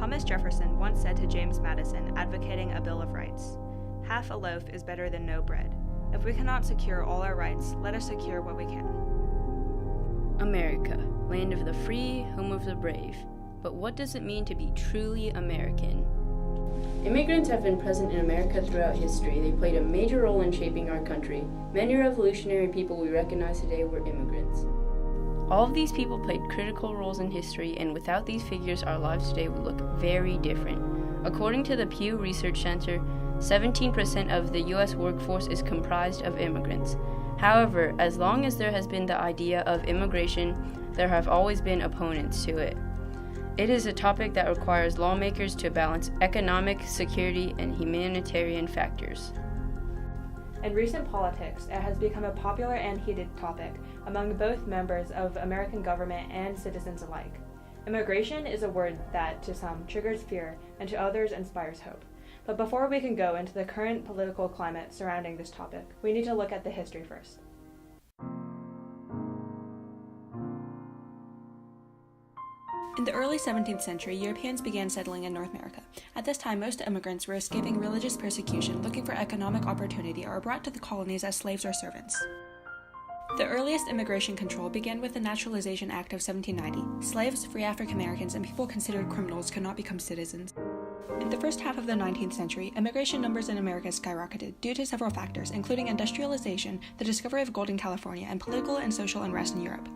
Thomas Jefferson once said to James Madison, advocating a Bill of Rights, "Half a loaf is better than no bread. If we cannot secure all our rights, let us secure what we can." America, land of the free, home of the brave. But what does it mean to be truly American? Immigrants have been present in America throughout history. They played a major role in shaping our country. Many revolutionary people we recognize today were immigrants. All of these people played critical roles in history, and without these figures, our lives today would look very different. According to the Pew Research Center, 17% of the U.S. workforce is comprised of immigrants. However, as long as there has been the idea of immigration, there have always been opponents to it. It is a topic that requires lawmakers to balance economic, security, and humanitarian factors. In recent politics, it has become a popular and heated topic among both members of American government and citizens alike. Immigration is a word that, to some, triggers fear and to others inspires hope. But before we can go into the current political climate surrounding this topic, we need to look at the history first. In the early 17th century, Europeans began settling in North America. At this time, most immigrants were escaping religious persecution, looking for economic opportunity, or brought to the colonies as slaves or servants. The earliest immigration control began with the Naturalization Act of 1790. Slaves, free African Americans, and people considered criminals could not become citizens. In the first half of the 19th century, immigration numbers in America skyrocketed due to several factors, including industrialization, the discovery of gold in California, and political and social unrest in Europe.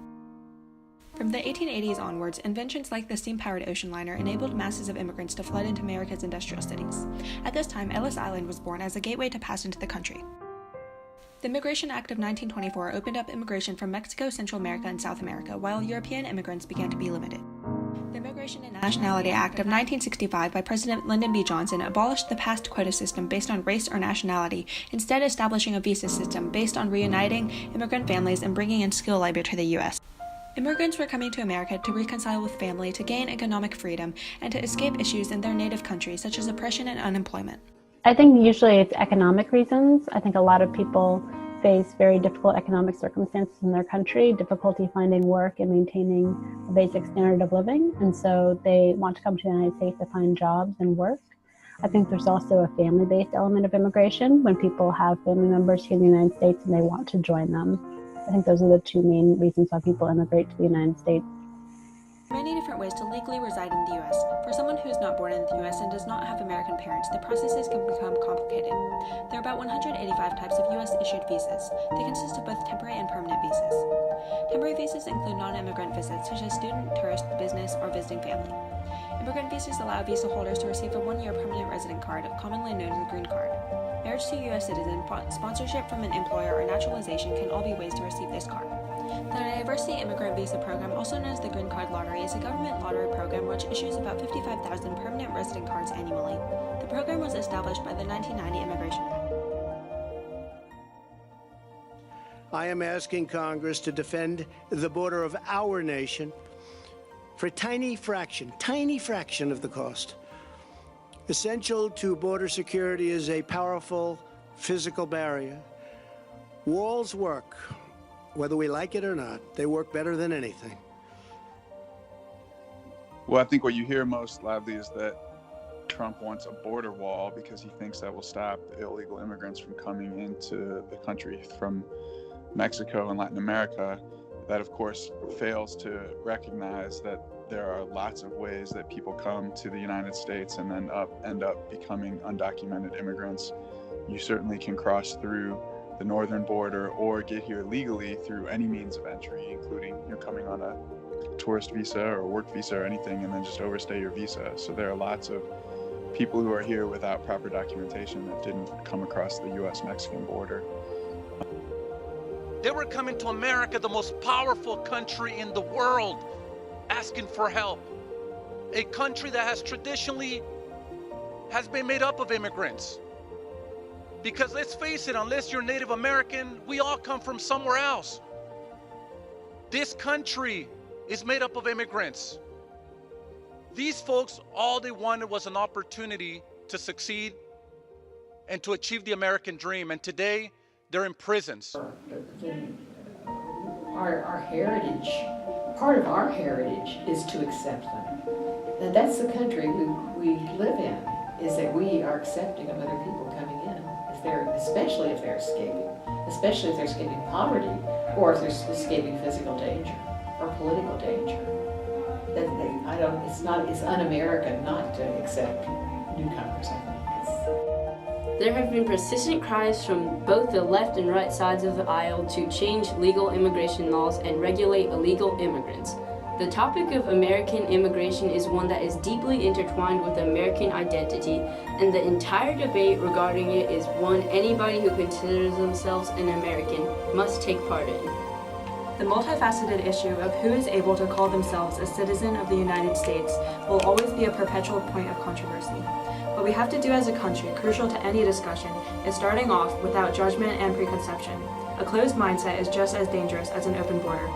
From the 1880s onwards, inventions like the steam-powered ocean liner enabled masses of immigrants to flood into America's industrial cities. At this time, Ellis Island was born as a gateway to pass into the country. The Immigration Act of 1924 opened up immigration from Mexico, Central America, and South America, while European immigrants began to be limited. The Immigration and Nationality Act of 1965 by President Lyndon B. Johnson abolished the past quota system based on race or nationality, instead establishing a visa system based on reuniting immigrant families and bringing in skilled labor to the U.S. Immigrants were coming to America to reconcile with family, to gain economic freedom, and to escape issues in their native country, such as oppression and unemployment. I think usually it's economic reasons. I think a lot of people face very difficult economic circumstances in their country, difficulty finding work and maintaining a basic standard of living, and so they want to come to the United States to find jobs and work. I think there's also a family-based element of immigration, when people have family members here in the United States and they want to join them. I think those are the two main reasons why people immigrate to the United States. There are many different ways to legally reside in the U.S. For someone who is not born in the U.S. and does not have American parents, the processes can become complicated. There are about 185 types of U.S.-issued visas. They consist of both temporary and permanent visas. Temporary visas include non-immigrant visits, such as student, tourist, business, or visiting family. Immigrant visas allow visa holders to receive a one-year permanent resident card, commonly known as a green card. Marriage to a U.S. citizen, sponsorship from an employer, or naturalization can all be ways to receive this card. The Diversity Immigrant Visa Program, also known as the Green Card Lottery, is a government lottery program which issues about 55,000 permanent resident cards annually. The program was established by the 1990 Immigration Act. I am asking Congress to defend the border of our nation for a tiny fraction of the cost. Essential to border security is a powerful physical barrier. Walls work, whether we like it or not. They work better than anything. Well, I think what you hear most loudly is that Trump wants a border wall because he thinks that will stop illegal immigrants from coming into the country from Mexico and Latin America. That, of course, fails to recognize that there are lots of ways that people come to the United States and then end up becoming undocumented immigrants. You certainly can cross through the northern border or get here legally through any means of entry, including coming on a tourist visa or work visa or anything, and then just overstay your visa. So there are lots of people who are here without proper documentation that didn't come across the U.S.-Mexican border. They were coming to America, the most powerful country in the world, asking for help. A country that has traditionally been made up of immigrants. Because let's face it, unless you're Native American, we all come from somewhere else. This country is made up of immigrants. These folks, all they wanted was an opportunity to succeed and to achieve the American dream. And today, they're in prisons. Our heritage part of our heritage is to accept them. And that's the country we live in, is that we are accepting of other people coming in, especially if they're escaping poverty, or if they're escaping physical danger or political danger. It's un-American not to accept newcomers, I think. There have been persistent cries from both the left and right sides of the aisle to change legal immigration laws and regulate illegal immigrants. The topic of American immigration is one that is deeply intertwined with American identity, and the entire debate regarding it is one anybody who considers themselves an American must take part in. The multifaceted issue of who is able to call themselves a citizen of the United States will always be a perpetual point of controversy. What we have to do as a country, crucial to any discussion, is starting off without judgment and preconception. A closed mindset is just as dangerous as an open border.